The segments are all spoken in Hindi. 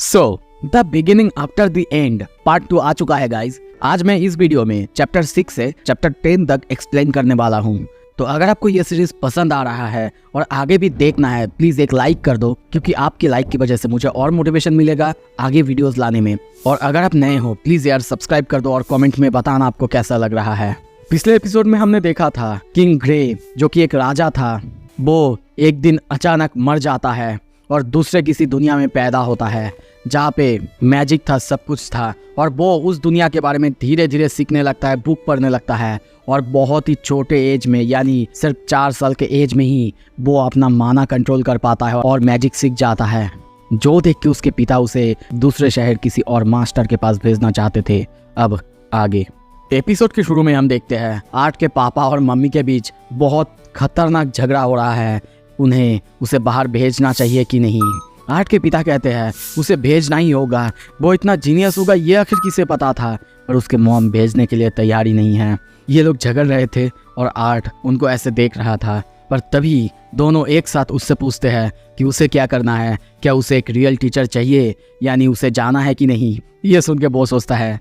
So the beginning after the end part 2 आ चुका है गाइज। आज मैं इस वीडियो में चैप्टर 6 से चैप्टर 10 तक एक्सप्लेन करने वाला हूँ। तो अगर आपको ये सीरीज पसंद आ रहा है और आगे भी देखना है, प्लीज एक लाइक कर दो, क्योंकि आपकी लाइक की वजह से मुझे और मोटिवेशन मिलेगा आगे वीडियोस लाने में। और अगर आप नए हो प्लीज यार सब्सक्राइब कर दो और कमेंट में बताना आपको कैसा लग रहा है। पिछले एपिसोड में हमने देखा था किंग ग्रे जो कि एक राजा था, वो एक दिन अचानक मर जाता है और दूसरे किसी दुनिया में पैदा होता है जहाँ पे मैजिक था, सब कुछ था। और वो उस दुनिया के बारे में धीरे धीरे सीखने लगता है, बुक पढ़ने लगता है और बहुत ही छोटे एज में, यानी सिर्फ 4 साल के एज में ही वो अपना माना कंट्रोल कर पाता है और मैजिक सीख जाता है, जो देख के उसके पिता उसे दूसरे शहर किसी और मास्टर के पास भेजना चाहते थे। अब आगे एपिसोड के शुरू में हम देखते हैं आर्ट के पापा और मम्मी के बीच बहुत खतरनाक झगड़ा हो रहा है, उन्हें उसे बाहर भेजना चाहिए कि नहीं। आर्ट के पिता कहते हैं उसे भेजना ही होगा, वो इतना जीनियस होगा ये आखिर किसे पता था, पर उसके मॉम भेजने के लिए तैयार ही नहीं है। ये लोग झगड़ रहे थे और आर्ट उनको ऐसे देख रहा था, पर तभी दोनों एक साथ उससे पूछते हैं कि उसे क्या करना है, क्या उसे एक रियल टीचर चाहिए, यानी उसे जाना है कि नहीं। ये सुन के वो सोचता है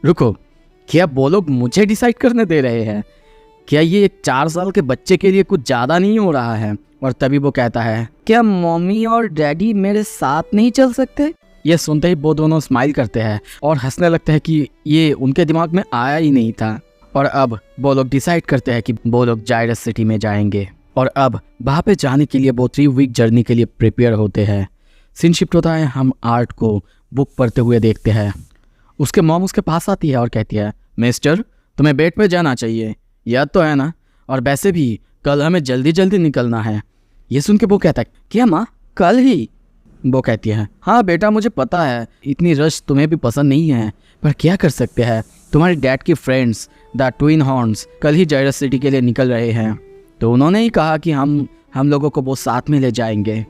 रुको, क्या वो लोग मुझे डिसाइड करने दे रहे हैं? क्या ये एक 4 साल के बच्चे के लिए कुछ ज़्यादा नहीं हो रहा है? और तभी वो कहता है क्या मम्मी और डैडी मेरे साथ नहीं चल सकते? ये सुनते ही वो दोनों स्माइल करते हैं और हंसने लगते हैं कि ये उनके दिमाग में आया ही नहीं था। और अब वो लोग डिसाइड करते हैं कि वो लोग जायरस सिटी में जाएंगे और अब वहाँ पे जाने के लिए वो 3 वीक जर्नी के लिए प्रिपेयर होते हैं। सीन शिफ्ट होता है, हम आर्ट को बुक पढ़ते हुए देखते हैं। उसके मॉम उसके पास आती है और कहती है मिस्टर तुम्हें बेड पे जाना चाहिए, याद तो है ना? और वैसे भी कल हमें जल्दी जल्दी निकलना है। ये सुन के वो कहता है क्या माँ कल ही? वो कहती है हाँ बेटा मुझे पता है इतनी रश तुम्हें भी पसंद नहीं है, पर क्या कर सकते हैं, तुम्हारे डैड की फ्रेंड्स द ट्विन हॉर्न्स कल ही जायरस सिटी के लिए निकल रहे हैं, तो उन्होंने ही कहा कि हम लोगों को वो साथ में ले जाएंगे।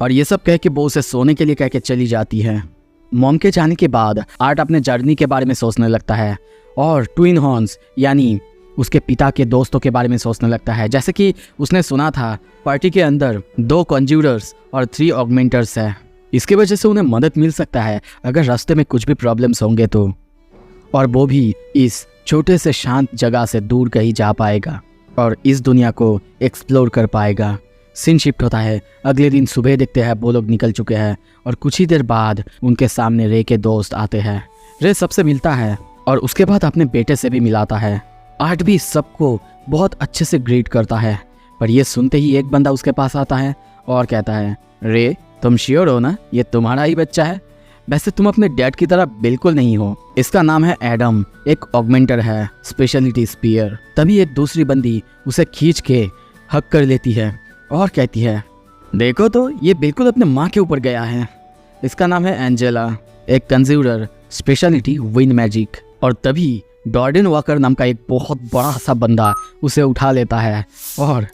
और ये सब कह के वो उसे सोने के लिए कह के चली जाती है। मॉम के जाने के बाद आर्ट अपने जर्नी के बारे में सोचने लगता है और ट्विन हॉर्न्स यानी उसके पिता के दोस्तों के बारे में सोचने लगता है। जैसे कि उसने सुना था पार्टी के अंदर 2 कॉन्ज्यूरर्स और 3 ऑगमेंटर्स है, इसकी वजह से उन्हें मदद मिल सकता है अगर रास्ते में कुछ भी प्रॉब्लम्स होंगे तो, और वो भी इस छोटे से शांत जगह से दूर कहीं जा पाएगा और इस दुनिया को एक्सप्लोर कर पाएगा। सीन शिफ्ट होता है, अगले दिन सुबह देखते हैं वो लोग निकल चुके हैं और कुछ ही देर बाद उनके सामने रे के दोस्त आते हैं। रे सबसे मिलता है और उसके बाद अपने बेटे से भी मिलाता है। आर्ट भी सबको बहुत अच्छे से ग्रीट करता है, पर ये सुनते ही एक बंदा उसके पास आता है और कहता है रे तुम श्योर हो ना ये तुम्हारा ही बच्चा है? वैसे तुम अपने डैड की तरह बिल्कुल नहीं हो। इसका नाम है एडम, एक ऑगमेंटर है, स्पेशलिटी स्पीयर। तभी एक दूसरी बंदी उसे खींच के हक कर लेती है और कहती है देखो तो ये बिल्कुल अपने माँ के ऊपर गया है। इसका नाम है एंजेला, एक कंज्यूरर, स्पेशलिटी विंड मैजिक। और तभी डॉर्डन वॉकर नाम का एक बहुत बड़ा सा बंदा उसे उठा लेता है और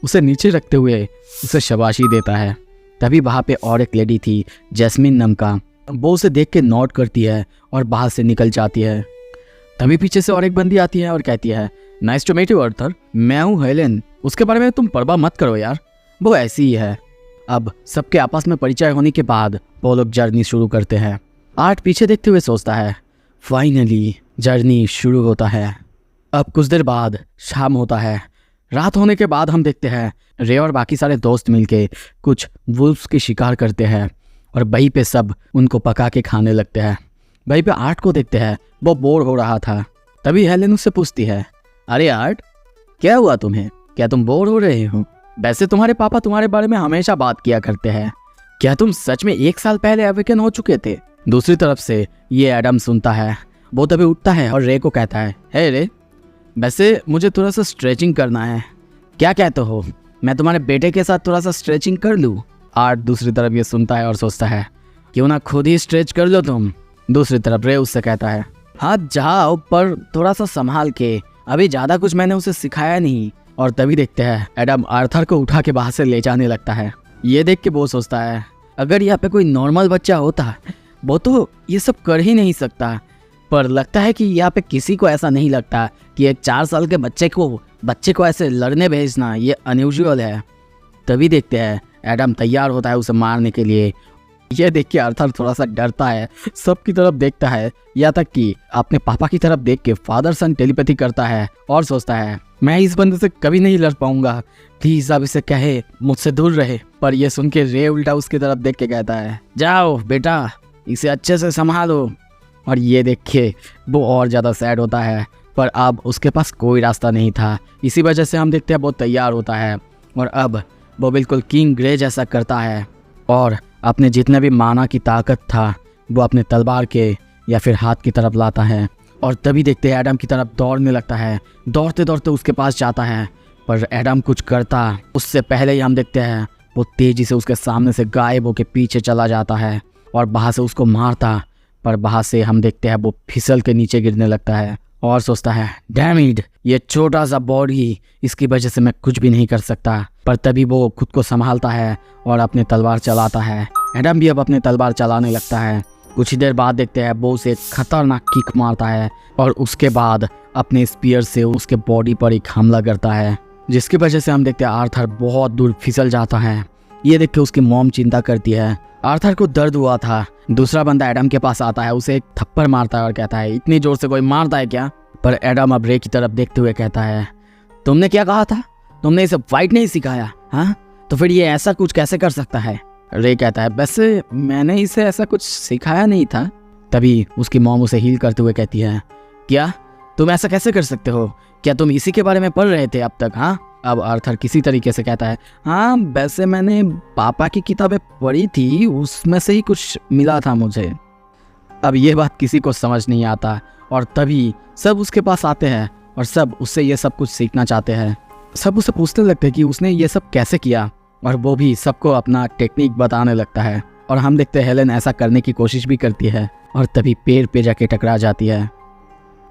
उसे नीचे रखते हुए उसे शाबाशी देता है। तभी वहाँ पे और एक लेडी थी जैस्मिन नाम का, वो उसे देख के नोट करती है और बाहर से निकल जाती है। तभी पीछे से और एक बंदी आती है और कहती है nice to meet you Arthur, मैं हूँ हेलेन, उसके बारे में तुम परवाह मत करो यार, वो ऐसी ही है। अब सबके आपस में परिचय होने के बाद वो लोग जर्नी शुरू करते हैं। आर्ट पीछे देखते हुए सोचता है फाइनली जर्नी शुरू होता है। अब कुछ देर बाद शाम होता है। रात होने के बाद हम देखते हैं रे और बाकी सारे दोस्त मिलके कुछ वुल्फ्स की शिकार करते हैं और वहीं पे सब उनको पका के खाने लगते हैं। वहीं पे आर्ट को देखते हैं, वो बोर हो रहा था। तभी हेलेन उससे पूछती है अरे आर्ट क्या हुआ तुम्हें, क्या तुम बोर हो रहे हो? वैसे तुम्हारे पापा तुम्हारे बारे में हमेशा बात किया करते हैं, क्या तुम सच में 1 साल पहले अवेकन हो चुके थे? दूसरी तरफ से ये एडम सुनता है, वो तभी उठता है और रे को कहता है हे रे वैसे मुझे थोड़ा सा स्ट्रेचिंग करना है, क्या कहते हो मैं तुम्हारे बेटे के साथ थोड़ा सा स्ट्रेचिंग कर लूँ? आर्ट दूसरी तरफ ये सुनता है और सोचता है क्यों ना खुद ही स्ट्रेच कर लो तुम। दूसरी तरफ रे उससे कहता है हाँ जाओ, पर थोड़ा सा संभाल के, अभी ज़्यादा कुछ मैंने उसे सिखाया नहीं। और तभी देखते हैं एडम आर्थर को उठा के बाहर से ले जाने लगता है। ये देख के वो सोचता है अगर यहाँ पे कोई नॉर्मल बच्चा होता वो तो ये सब कर ही नहीं सकता, पर लगता है कि यहाँ पे किसी को ऐसा नहीं लगता कि एक 4 साल के बच्चे को ऐसे लड़ने भेजना ये अनयूजुअल है। तभी देखते हैं एडम तैयार होता है उसे मारने के लिए ये देख के आर्थर थोड़ा सा डरता है, सबकी तरफ देखता है, यहाँ तक कि अपने पापा की तरफ देख के फादर सन टेलीपैथी करता है और सोचता है मैं इस बंदे से कभी नहीं लड़ पाऊंगा, प्लीज अब इसे कहे मुझसे दूर रहे। पर ये सुन के रे उल्टा उसकी तरफ देख के कहता है जाओ बेटा, इसे अच्छे से संभालो। और ये देख के वो और ज़्यादा सैड होता है, पर अब उसके पास कोई रास्ता नहीं था। इसी वजह से हम देखते हैं वो तैयार होता है और अब वो बिल्कुल किंग ग्रे जैसा करता है और अपने जितने भी माना की ताकत था वो अपने तलवार के या फिर हाथ की तरफ लाता है। और तभी देखते हैं एडम की तरफ दौड़ने लगता है, दौड़ते दौड़ते उसके पास जाता है, पर एडम कुछ करता उससे पहले ही हम देखते हैं वो तेज़ी से उसके सामने से गायब होकर पीछे चला जाता है और वहाँ से उसको मारता, पर वहाँ से हम देखते हैं वो फिसल के नीचे गिरने लगता है और सोचता है डैम इट, ये छोटा सा बॉडी, इसकी वजह से मैं कुछ भी नहीं कर सकता। पर तभी वो खुद को संभालता है और अपने तलवार चलाता है। एडम भी अब अपने तलवार चलाने लगता है। कुछ ही देर बाद देखते हैं वो उसे एक खतरनाक किक मारता है और उसके बाद अपने स्पीयर से उसके बॉडी पर एक हमला करता है, जिसकी वजह से हम देखते हैं आर्थर बहुत दूर फिसल जाता है। ये देख के उसकी मॉम चिंता करती है। आर्थर को दर्द हुआ था। दूसरा बंदा एडम के पास आता है, उसे एक थप्पड़ मारता है और कहता है इतनी जोर से कोई मारता है क्या? पर एडम अब रे की तरफ देखते हुए कहता है तुमने क्या कहा था? तुमने इसे फाइट नहीं सिखाया? हाँ, तो फिर ये ऐसा कुछ कैसे कर सकता है? रे कहता है वैसे मैंने इसे ऐसा कुछ सिखाया नहीं था। तभी उसकी मॉम उसे हील करते हुए कहती है क्या तुम ऐसा कैसे कर सकते हो? क्या तुम इसी के बारे में पढ़ रहे थे अब तक? हाँ। अब आर्थर किसी तरीके से कहता है हाँ वैसे मैंने पापा की किताबें पढ़ी थी, उसमें से ही कुछ मिला था मुझे। अब ये बात किसी को समझ नहीं आता और तभी सब उसके पास आते हैं और सब उससे ये सब कुछ सीखना चाहते हैं। सब उससे पूछने लगते हैं कि उसने ये सब कैसे किया और वो भी सबको अपना टेक्निक बताने लगता है। और हम देखते हैं हेलेन ऐसा करने की कोशिश भी करती है और तभी पेड़ पे जाके टकरा जाती है।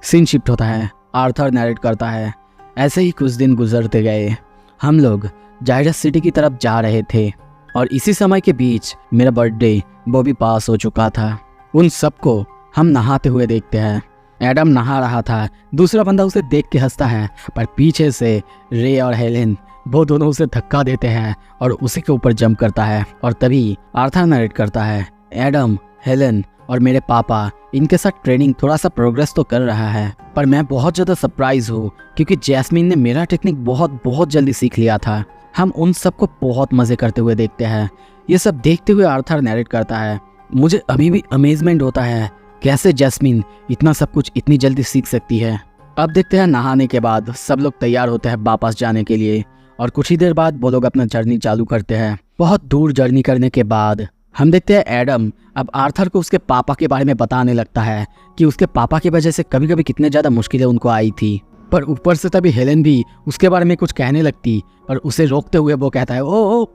सीन शिफ्ट होता है, आर्थर नैरेट करता है ऐसे ही कुछ दिन गुजरते गए। हम लोग जायरस सिटी की तरफ जा रहे थे और इसी समय के बीच मेरा बर्थडे वो भी पास हो चुका था। उन सबको हम नहाते हुए देखते हैं। एडम नहा रहा था, दूसरा बंदा उसे देख के हंसता है, पर पीछे से रे और हेलेन वो दोनों उसे धक्का देते हैं और उसी के ऊपर जंप करता है। और तभी आर्थर नरेट करता है एडम, हेलेन और मेरे पापा इनके साथ ट्रेनिंग थोड़ा सा प्रोग्रेस तो कर रहा है, पर मैं बहुत ज़्यादा सरप्राइज हूँ क्योंकि जैस्मीन ने मेरा टेक्निक बहुत जल्दी सीख लिया था। हम उन सबको बहुत मज़े करते हुए देखते हैं। ये सब देखते हुए आर्थर नरेट करता है मुझे अभी भी अमेजमेंट होता है कैसे जैस्मीन इतना सब कुछ इतनी जल्दी सीख सकती है। अब देखते हैं नहाने के बाद सब लोग तैयार होते हैं वापस जाने के लिए और कुछ ही देर बाद वो लोग अपना जर्नी चालू करते हैं। बहुत दूर जर्नी करने के बाद हम देखते हैं एडम अब आर्थर को उसके पापा के बारे में बताने लगता है कि उसके पापा की वजह से कभी कभी कितने ज़्यादा मुश्किलें उनको आई थी। पर ऊपर से तभी हेलेन भी उसके बारे में कुछ कहने लगती और उसे रोकते हुए वो कहता है ओ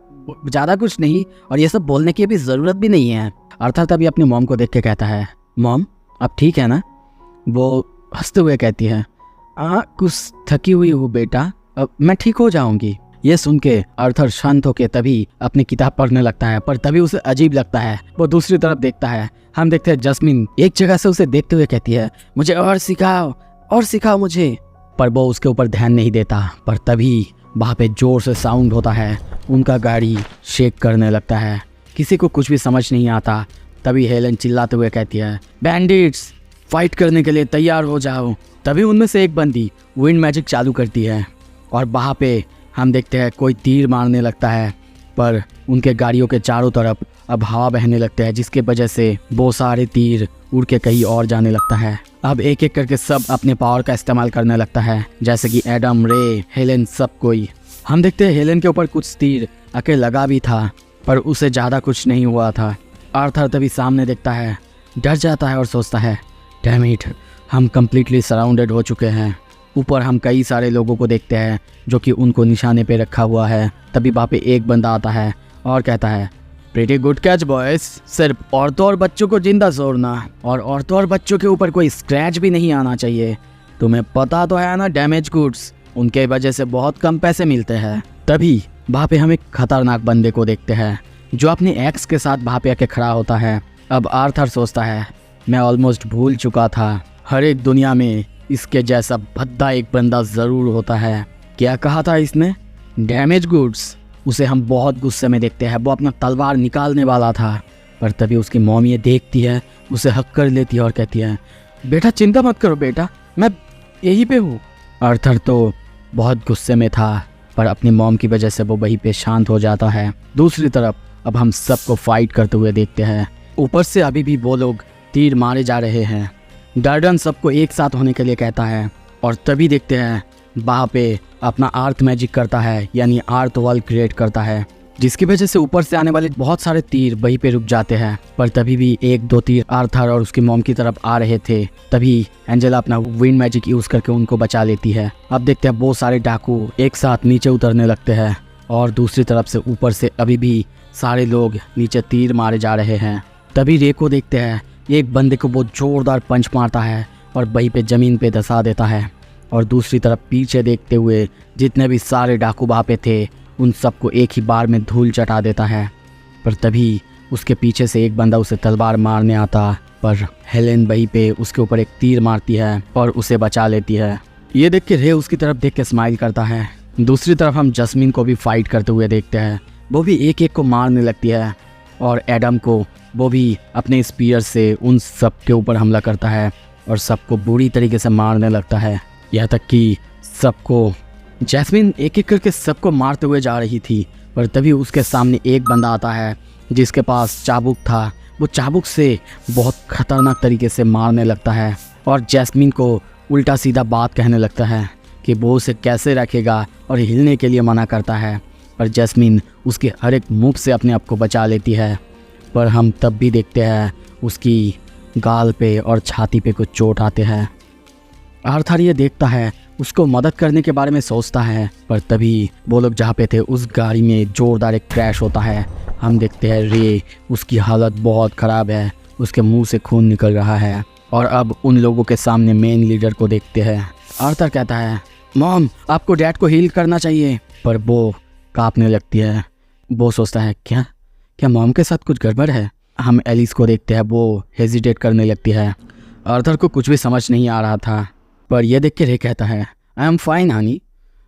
ज़्यादा कुछ नहीं और ये सब बोलने की अभी ज़रूरत भी नहीं है। आर्थर तभी अपनी मॉम को देख के कहता है मॉम अब ठीक है ना? वो हंसते हुए कहती है कुछ थकी हुई हूँ बेटा, अब मैं ठीक हो जाऊंगी। ये सुन के आर्थर शांत होके तभी अपनी किताब पढ़ने लगता है, पर तभी उसे अजीब लगता है। वो दूसरी तरफ देखता है। हम देखते हैं जैस्मीन एक जगह से उसे देखते हुए कहती है मुझे और सिखाओ मुझे, पर वो उसके ऊपर ध्यान नहीं देता। पर तभी वहाँ पे जोर से साउंड होता है, उनका गाड़ी शेक करने लगता है। किसी को कुछ भी समझ नहीं आता। तभी हेलेन चिल्लाते हुए कहती है बैंडिट्स फाइट करने के लिए तैयार हो जाओ। तभी उनमें से एक बंदी विंड मैजिक चालू करती है और वहाँ पे हम देखते हैं कोई तीर मारने लगता है, पर उनके गाड़ियों के चारों तरफ अब हवा बहने लगते हैं, जिसके वजह से वो सारे तीर उड़ के कहीं और जाने लगता है। अब एक एक करके सब अपने पावर का इस्तेमाल करने लगता है, जैसे कि एडम, रे, हेलेन, सब कोई। हम देखते हैं हेलेन के ऊपर कुछ तीर आके लगा भी था, पर उसे ज़्यादा कुछ नहीं हुआ था। आर्थर तभी सामने देखता है, डर जाता है और सोचता है डैम इट, हम कम्प्लीटली सराउंडेड हो चुके हैं। ऊपर हम कई सारे लोगों को देखते हैं जो कि उनको निशाने पे रखा हुआ है। तभी वहाँ पे एक बंदा आता है और कहता है प्रीटी गुड कैच बॉयज, सिर्फ औरतों और बच्चों को जिंदा छोड़ना और औरतों और बच्चों के ऊपर कोई स्क्रैच भी नहीं आना चाहिए। तुम्हें पता तो है ना डैमेज गुड्स, उनके वजह से बहुत कम पैसे मिलते हैं। तभी वहाँ पे हम एक खतरनाक बंदे को देखते हैं जो अपने एक्स के साथ वहाँ पे आके खड़ा होता है। अब आर्थर सोचता है मैं ऑलमोस्ट भूल चुका था, हर एक दुनिया में इसके जैसा भद्दा एक बंदा ज़रूर होता है। क्या कहा था इसने? Damage goods. उसे हम बहुत गुस्से में देखते हैं, वो अपना तलवार निकालने वाला था, पर तभी उसकी मॉम ये देखती है, उसे हक कर लेती है और कहती है, बेटा चिंता मत करो बेटा, मैं यहीं पे हूँ। आर्थर तो बहुत गुस्से में था, पर अपनी मॉम की वजह से वो वहीं पे शांत हो जाता है। दूसरी तरफ अब हम सबको फाइट करते हुए देखते हैं। ऊपर से अभी भी वो लोग तीर मारे जा रहे हैं। डर्डन सबको एक साथ होने के लिए कहता है और तभी देखते हैं वहाँ पे अपना आर्थ मैजिक करता है, यानी आर्थ वॉल क्रिएट करता है, जिसकी वजह से ऊपर से आने वाले बहुत सारे तीर वहीं पे रुक जाते हैं। पर तभी भी एक दो तीर आर्थर और उसकी मॉम की तरफ आ रहे थे। तभी एंजेला अपना विंड मैजिक यूज करके उनको बचा लेती है। अब देखते हैं बहुत सारे डाकू एक साथ नीचे उतरने लगते हैं और दूसरी तरफ से ऊपर से अभी भी सारे लोग नीचे तीर मारे जा रहे हैं। तभी रे को देखते हैं, एक बंदे को बहुत जोरदार पंच मारता है और वहीं पे जमीन पे धंसा देता है। और दूसरी तरफ पीछे देखते हुए जितने भी सारे डाकू वहाँ पे थे उन सबको एक ही बार में धूल चटा देता है। पर तभी उसके पीछे से एक बंदा उसे तलवार मारने आता, पर हेलेन वहीं पे उसके ऊपर एक तीर मारती है और उसे बचा लेती है। ये देख के रे उसकी तरफ देख के स्माइल करता है। दूसरी तरफ हम जस्मिन को भी फाइट करते हुए देखते हैं। वो भी एक एक को मारने लगती है और एडम को वो भी अपने स्पीयर से उन सब के ऊपर हमला करता है और सबको बुरी तरीके से मारने लगता है। यहाँ तक कि सबको जैस्मिन एक एक करके सबको मारते हुए जा रही थी, पर तभी उसके सामने एक बंदा आता है जिसके पास चाबुक था। वो चाबुक से बहुत खतरनाक तरीके से मारने लगता है और जैस्मिन को उल्टा सीधा बात कहने लगता है कि वो उसे कैसे रखेगा और हिलने के लिए मना करता है। पर जैस्मिन उसके हर एक मूव से अपने आप को बचा लेती है। पर हम तब भी देखते हैं उसकी गाल पे और छाती पे कुछ चोट आते हैं। आर्थर ये देखता है, उसको मदद करने के बारे में सोचता है, पर तभी वो लोग जहाँ पे थे उस गाड़ी में जोरदार एक क्रैश होता है। हम देखते हैं रे, उसकी हालत बहुत ख़राब है, उसके मुंह से खून निकल रहा है। और अब उन लोगों के सामने मेन लीडर को देखते हैं। आर्थर कहता है, मॉम आपको डैड को हील करना चाहिए, पर वो कांपने लगती है। वो सोचता है क्या मॉम के साथ कुछ गड़बड़ है। हम एलिस को देखते हैं, वो हेजिटेट करने लगती है। आर्थर को कुछ भी समझ नहीं आ रहा था, पर यह देख के रे कहता है, आई एम फाइन हनी,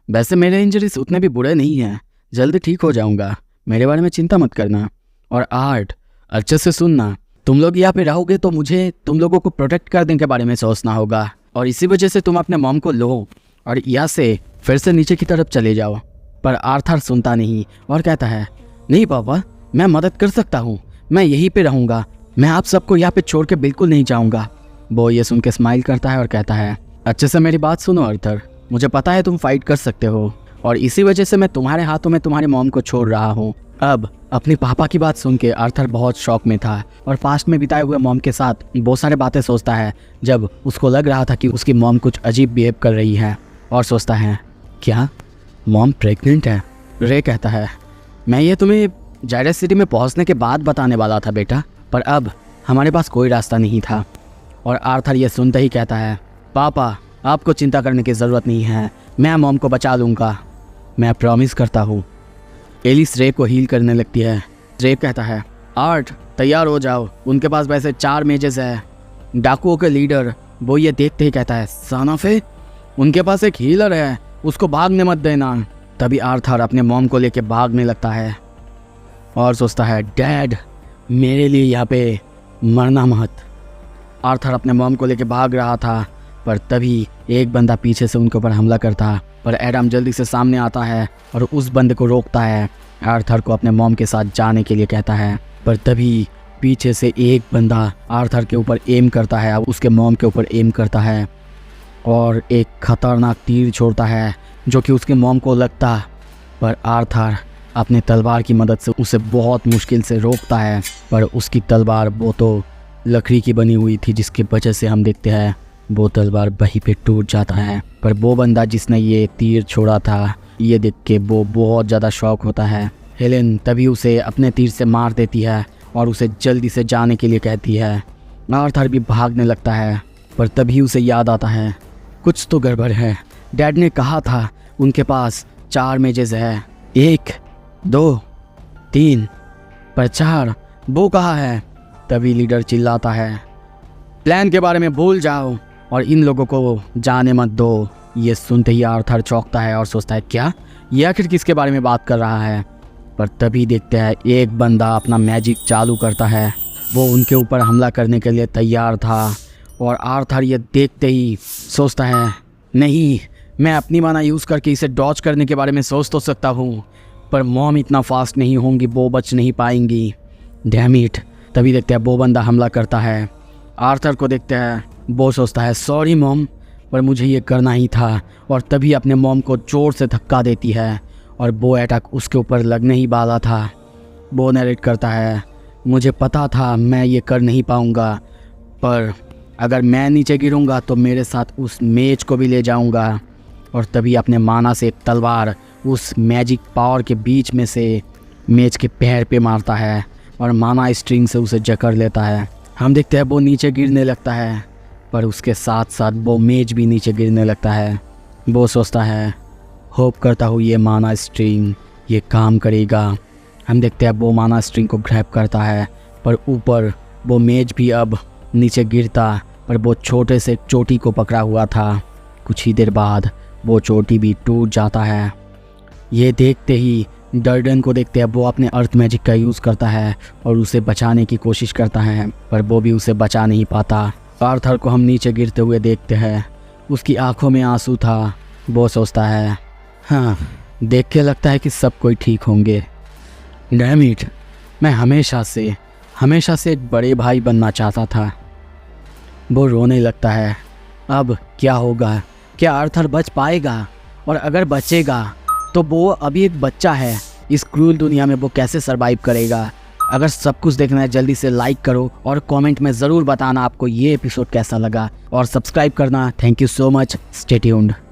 वैसे मेरे इंजरीज उतने भी बुरे नहीं हैं, जल्दी ठीक हो जाऊंगा, मेरे बारे में चिंता मत करना। और आर्ट अच्छे से सुनना, तुम लोग यहाँ पे रहोगे तो मुझे तुम लोगों को प्रोटेक्ट करने के बारे में सोचना होगा, और इसी वजह से तुम अपने मॉम को लो और यहाँ से फिर से नीचे की तरफ चले जाओ। पर आर्थर सुनता नहीं और कहता है, नहीं पापा, मैं मदद कर सकता हूँ, मैं यहीं पे रहूँगा, मैं आप सबको यहाँ पे छोड़ के बिल्कुल नहीं जाऊँगा। वो ये सुन के स्माइल करता है और कहता है, अच्छे से मेरी बात सुनो आर्थर, मुझे पता है तुम फाइट कर सकते हो और इसी वजह से मैं तुम्हारे हाथों में तुम्हारी मॉम को छोड़ रहा हूँ। अब अपनी पापा की बात सुन के आर्थर बहुत शौक में था और पास्ट में बिताए हुए मॉम के साथ बहुत सारे बातें सोचता है, जब उसको लग रहा था कि उसकी मॉम कुछ अजीब बिहेव कर रही है, और सोचता है, क्या मॉम प्रेग्नेंट है। रे कहता है, मैं ये तुम्हें जायरस सिटी में पहुंचने के बाद बताने वाला था बेटा, पर अब हमारे पास कोई रास्ता नहीं था। और आर्थर ये सुनते ही कहता है, पापा आपको चिंता करने की ज़रूरत नहीं है, मैं मॉम को बचा लूँगा, मैं प्रॉमिस करता हूँ। एलिस रे को हील करने लगती है। रे कहता है, आर्ट तैयार हो जाओ, उनके पास वैसे 4 मेजेस है। डाकुओं के लीडर वो ये देखते ही कहता है, सानाफे उनके पास एक हीलर है, उसको भागने मत देना। तभी आर्थर अपने मॉम को लेके भागने लगता है और सोचता है, डैड मेरे लिए यहाँ पे मरना मत। आर्थर अपने मॉम को लेके भाग रहा था, पर तभी एक बंदा पीछे से उनके ऊपर हमला करता, पर एडम जल्दी से सामने आता है और उस बंदे को रोकता है। आर्थर को अपने मॉम के साथ जाने के लिए कहता है, पर तभी पीछे से एक बंदा आर्थर के ऊपर एम करता है, अब उसके मॉम के ऊपर एम करता है और एक खतरनाक तीर छोड़ता है जो कि उसके मॉम को लगता, पर आर्थर अपने तलवार की मदद से उसे बहुत मुश्किल से रोकता है। पर उसकी तलवार वो तो लकड़ी की बनी हुई थी, जिसकी वजह से हम देखते हैं वो तलवार वहीं पे टूट जाता है। पर वो बंदा जिसने ये तीर छोड़ा था, ये देख के वो बहुत ज़्यादा शौक होता है। हेलेन तभी उसे अपने तीर से मार देती है और उसे जल्दी से जाने के लिए कहती है। आर्थर भी भागने लगता है, पर तभी उसे याद आता है, कुछ तो गड़बड़ है। डैड ने कहा था उनके पास 4 मेजेस है, 1 2 3, पर 4 वो कहाँ है। तभी लीडर चिल्लाता है, प्लान के बारे में भूल जाओ और इन लोगों को जाने मत दो। ये सुनते ही आर्थर चौंकता है और सोचता है, क्या ये आखिर किसके बारे में बात कर रहा है। पर तभी देखते हैं एक बंदा अपना मैजिक चालू करता है वो उनके ऊपर हमला करने के लिए तैयार था और आर्थर ये देखते ही सोचता है, नहीं, मैं अपनी माना यूज़ करके इसे डॉज करने के बारे में सोच तो सकता हूँ, पर मॉम इतना फास्ट नहीं होंगी, वो बच नहीं पाएंगी। Damn it. तभी देखते हैं वो बंदा हमला करता है। आर्थर को देखते हैं, वो सोचता है, सॉरी मॉम, पर मुझे ये करना ही था, और तभी अपने मॉम को जोर से धक्का देती है और वो अटैक उसके ऊपर लगने ही वाला था। वो नरेट करता है, मुझे पता था मैं ये कर नहीं पाऊँगा, पर अगर मैं नीचे गिरूँगा तो मेरे साथ उस मेज को भी ले जाऊँगा। और तभी अपने माना से तलवार उस मैजिक पावर के बीच में से मेज के पैर पे मारता है और माना स्ट्रिंग से उसे जकड़ लेता है। हम देखते हैं वो नीचे गिरने लगता है, पर उसके साथ साथ वो मेज भी नीचे गिरने लगता है। वो सोचता है, होप करता हूँ ये माना स्ट्रिंग ये काम करेगा। हम देखते हैं वो माना स्ट्रिंग को ग्रैब करता है, पर ऊपर वो मेज भी अब नीचे गिरता, पर वो छोटे से चोटी को पकड़ा हुआ था। कुछ ही देर बाद वो चोटी भी टूट जाता है। ये देखते ही डर्डन को देखते हैं, वो अपने अर्थ मैजिक का यूज़ करता है और उसे बचाने की कोशिश करता है, पर वो भी उसे बचा नहीं पाता। आर्थर को हम नीचे गिरते हुए देखते हैं, उसकी आंखों में आंसू था। वो सोचता है, हाँ, देख के लगता है कि सब कोई ठीक होंगे। डैम इट, मैं हमेशा से एक बड़े भाई बनना चाहता था। वो रोने लगता है। अब क्या होगा? क्या आर्थर बच पाएगा? और अगर बचेगा तो वो अभी एक बच्चा है। इस क्रूल दुनिया में वो कैसे सरवाइव करेगा? अगर सब कुछ देखना है जल्दी से लाइक करो और कमेंट में ज़रूर बताना आपको ये एपिसोड कैसा लगा, और सब्सक्राइब करना। Thank you so much. Stay tuned.